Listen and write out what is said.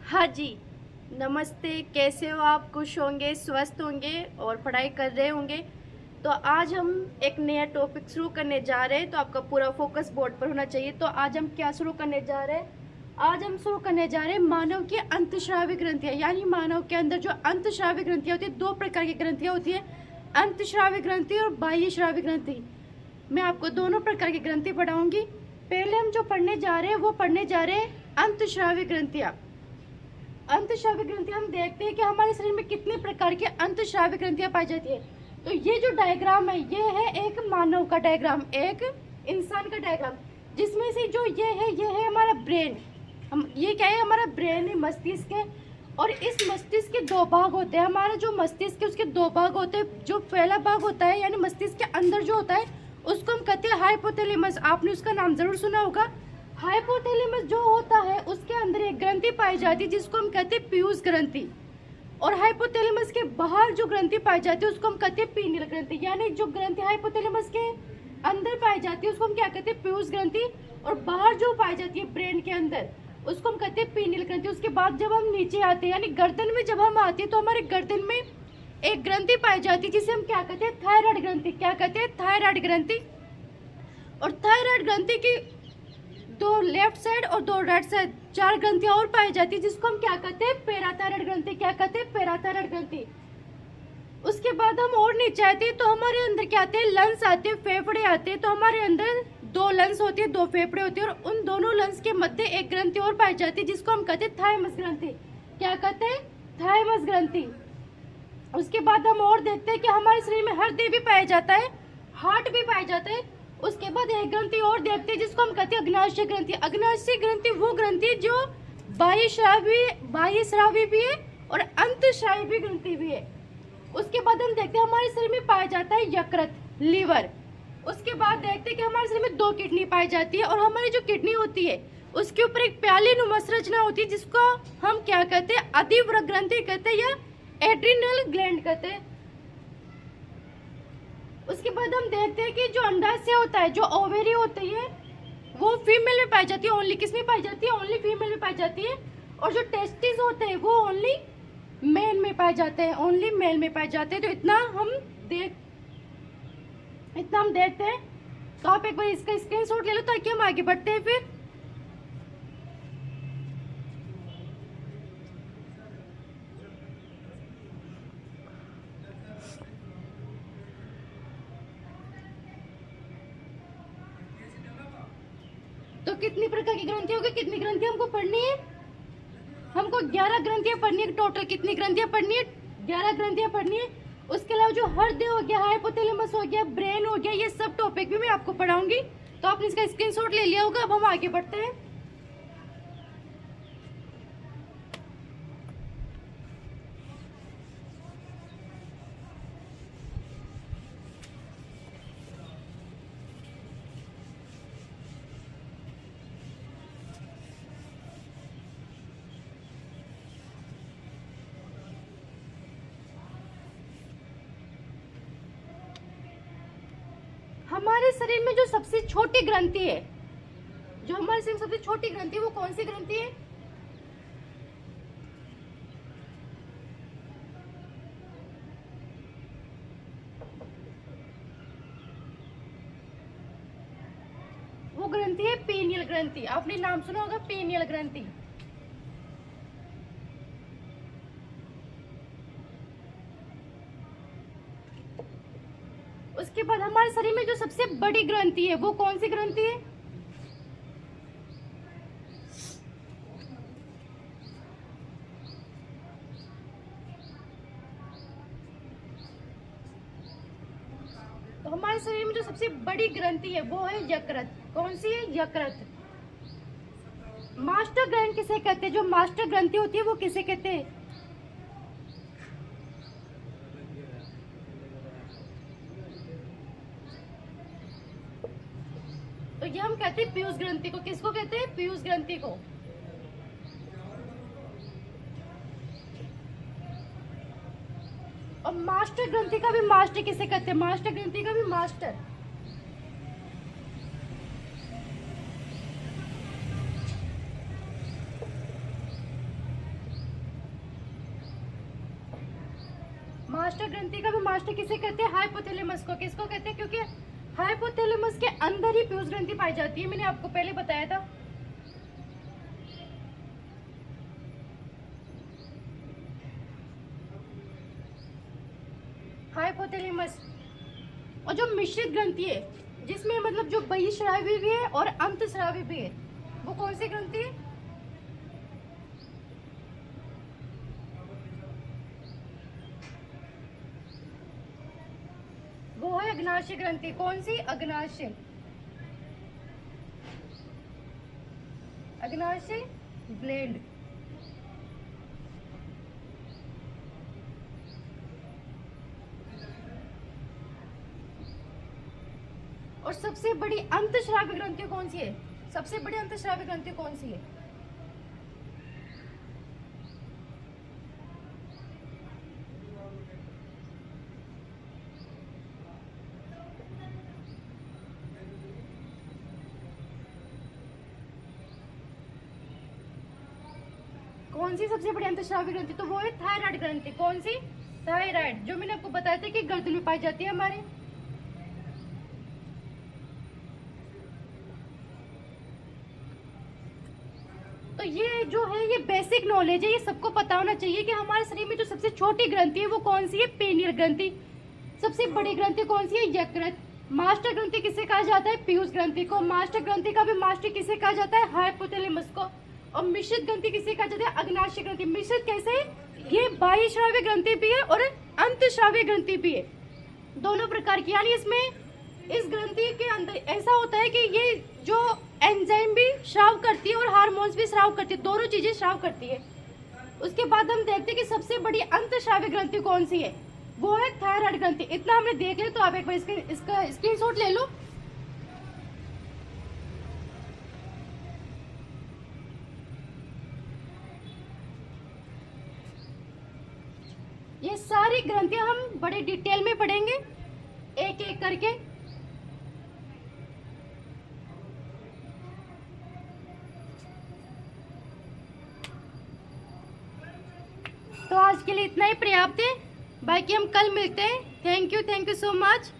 हाँ जी, नमस्ते। कैसे हो आप? खुश होंगे, स्वस्थ होंगे और पढ़ाई कर रहे होंगे। तो आज हम एक नया टॉपिक शुरू करने जा रहे हैं, तो आपका पूरा फोकस बोर्ड पर होना चाहिए। तो आज हम क्या शुरू करने जा रहे हैं? आज हम शुरू करने जा रहे हैं मानव की अंतःस्रावी ग्रंथियाँ, यानी मानव के अंदर जो अंतःस्रावी ग्रंथियाँ होती है, दो प्रकार की ग्रंथियाँ होती है, अंतःस्रावी ग्रंथि और बाह्य स्रावी ग्रंथि। मैं आपको दोनों प्रकार की ग्रंथि पढ़ाऊंगी। पहले हम जो पढ़ने जा रहे हैं वो पढ़ने जा रहे हैं अंतःस्रावी ग्रंथियाँ। अंतःस्रावी ग्रंथियां हम देखते हैं कि हमारे शरीर में कितने प्रकार की अंतःस्रावी ग्रंथियां पाई जाती है। तो ये जो डायग्राम है ये है एक मानव का डायग्राम, एक इंसान का डायग्राम, जिसमें से जो ये है हमारा ब्रेन। हम ये क्या है? हमारा ब्रेन है, मस्तिष्क है। और इस मस्तिष्क के दो भाग होते हैं। हमारा जो मस्तिष्क है उसके दो भाग होते हैं। जो पहला भाग होता है यानी मस्तिष्क के अंदर जो होता है उसको हम कहते हैं हाइपोथैलेमस। आपने उसका नाम जरूर सुना होगा। हाइपोथैलेमस जो होता है उसके अंदर एक ग्रंथि पाई जाती है जिसको हम कहते हैं पीयूष ग्रंथि। और हाइपोथैलेमस के बाहर जो ग्रंथि पाई जाती है उसको हम कहते हैं पीनियल ग्रंथि। यानी जो ग्रंथि हाइपोथैलेमस के अंदर पाई जाती है उसको हम क्या कहते हैं? पीयूष ग्रंथि। और बाहर जो पाई जाती है ब्रेन के अंदर उसको हम कहते हैं पीनियल ग्रंथि। उसके बाद जब हम नीचे आते हैं यानी गर्दन में जब हम आते हैं तो हमारे गर्दन में एक ग्रंथि पाई जाती है जिसे हम क्या कहते हैं? थायराइड ग्रंथि। क्या कहते हैं? थायराइड ग्रंथि। और थायराइड ग्रंथि की दो लेफ्ट साइड और दो राइट साइड चार ग्रंथियां और पाई जाती है जिसको हम क्या कहते हैं? पैराथायराइड ग्रंथि। क्या कहते हैं? पैराथायराइड ग्रंथि। उसके बाद हम और नीचे आते हैं तो हमारे अंदर क्या आते हैं? लंस आते हैं, फेफड़े आते हैं। तो हमारे अंदर दो लंस होती है, दो फेफड़े होते हैं और उन दोनों लंस के मध्य एक ग्रंथि और पाई जाती है जिसको हम कहते हैं थाइमस ग्रंथि। क्या कहते हैं? थाइमस ग्रंथि। उसके बाद हम और देखते हैं कि हमारे शरीर में हृदय भी पाया जाता है, हार्ट भी पाया जाता है। उसके बाद एक ग्रंथि और देखते हैं जिसको हम कहते हैं अग्नाशय ग्रंथि। अग्नाशय ग्रंथि वो ग्रंथि जो बाह्य स्रावी भी है और अंतःस्रावी भी ग्रंथि भी है। उसके बाद हम देखते हैं हमारे शरीर में पाया जाता है यकृत, लीवर। उसके बाद देखते हैं कि हमारे शरीर में दो किडनी पाई जाती है और हमारी जो किडनी होती है उसके ऊपर एक प्याली नुमा संरचना होती है जिसको हम क्या कहते हैं? अधिवृक्क ग्रंथि कहते हैं या एड्रिनल ग्लैंड कहते हैं। उसके बाद हम देखते हैं कि जो अंडाशय होता है, जो ओवेरी होती है वो फीमेल में पाई जाती है। ओनली किस में पाई जाती है? ओनली फीमेल में पाई जाती है। और जो टेस्टिस होते हैं वो ओनली मेल में पाए जाते हैं, ओनली मेल में पाए जाते हैं। तो इतना हम देखते हैं। तो आप एक बार इसका स्क्रीनशॉट ले लो ताकि हम आगे बढ़ते हैं। फिर तो कितनी प्रकार की ग्रंथि होगी? कितनी ग्रंथि हमको पढ़नी है? हमको 11 ग्रंथियां पढ़नी है। टोटल कितनी ग्रंथियां पढ़नी है? 11 ग्रंथियां पढ़नी है। उसके अलावा जो हृदय हो गया, हाइपोथैलेमस हो गया, ब्रेन हो गया, ये सब टॉपिक भी मैं आपको पढ़ाऊंगी। तो आपने इसका स्क्रीनशॉट ले लिया होगा। अब हम आगे बढ़ते हैं। हमारे शरीर में जो सबसे छोटी ग्रंथि है, जो हमारे शरीर में सबसे छोटी ग्रंथि है वो कौन सी ग्रंथि है? वो ग्रंथि है पीनियल ग्रंथि। आपने नाम सुना होगा, पीनियल ग्रंथि। उसके बाद हमारे शरीर में जो सबसे बड़ी ग्रंथि है वो कौन सी ग्रंथि है? तो हमारे शरीर में जो सबसे बड़ी ग्रंथि है वो है यकृत। कौन सी है? यकृत। मास्टर ग्रंथि किसे कहते हैं? जो मास्टर ग्रंथि होती है वो किसे कहते हैं? तो ये हम कहते हैं पीयूष ग्रंथि को। किसको कहते हैं? पीयूष ग्रंथि को। और मास्टर ग्रंथि का भी मास्टर किसे कहते हैं? मास्टर ग्रंथि का भी मास्टर। मास्टर ग्रंथि का भी मास्टर किसे कहते हैं? हाइपोथैलेमस को। किसको कहते हैं? क्योंकि हाइपोथैलेमस के अंदर ही पीयूष ग्रंथि पाई जाती है, मैंने आपको पहले बताया था। हाइपोथैलेमस। और जो मिश्रित ग्रंथि है, जिसमें मतलब जो बहिःस्रावी भी है और अंतःस्रावी भी है, वो कौन सी ग्रंथि है? वो है अग्नाशय ग्रंथि। कौन सी? अग्नाशय। अग्नाशय ग्लैंड। और सबसे बड़ी अंतःस्रावी ग्रंथि कौन सी है? सबसे बड़ी अंतःस्रावी ग्रंथि कौन सी है? कौन सी सबसे बड़ी अंतःस्रावी ग्रंथि? तो वो है थायराइड ग्रंथि। कौन सी? थायराइड, जो मैंने आपको बताया था कि गर्दन में पाई जाती है हमारे। तो ये जो है ये बेसिक नॉलेज है, ये सबको पता होना चाहिए कि हमारे शरीर में जो सबसे छोटी ग्रंथि है वो कौन सी है? पेनियल ग्रंथि। सबसे बड़ी ग्रंथि कौन सी है? यकृत। मास्टर ग्रंथि किसे कहा जाता है? पीयूष ग्रंथि को। मास्टर ग्रंथि का भी मास्टर किसे कहा जाता है? हाइपोथैलेमस को। और मिश्रित ग्रंथि किसे कहा जाता है? अग्नाशय ग्रंथि। मिश्रित कैसे है? ये बाह्यस्रावी ग्रंथि भी है और अंतःस्रावी ग्रंथि भी है, दोनों प्रकार की। यानी इसमें इस ग्रंथि के अंदर ऐसा होता है कि ये जो एंजाइम भी स्राव करती है और हार्मोन्स भी स्राव करती है, दोनों चीजें स्राव करती है। उसके बाद हम देखते हैं कि सबसे बड़ी अंतःस्रावी ग्रंथि कौन सी है? वो है थायराइड ग्रंथि। इतना हमने देख लिया, तो आप एक बार इसका स्क्रीनशॉट ले लो। ये सारी ग्रंथियां हम बड़े डिटेल में पढ़ेंगे, एक एक करके। तो आज के लिए इतना ही पर्याप्त है, बाकी हम कल मिलते हैं। Thank you so much.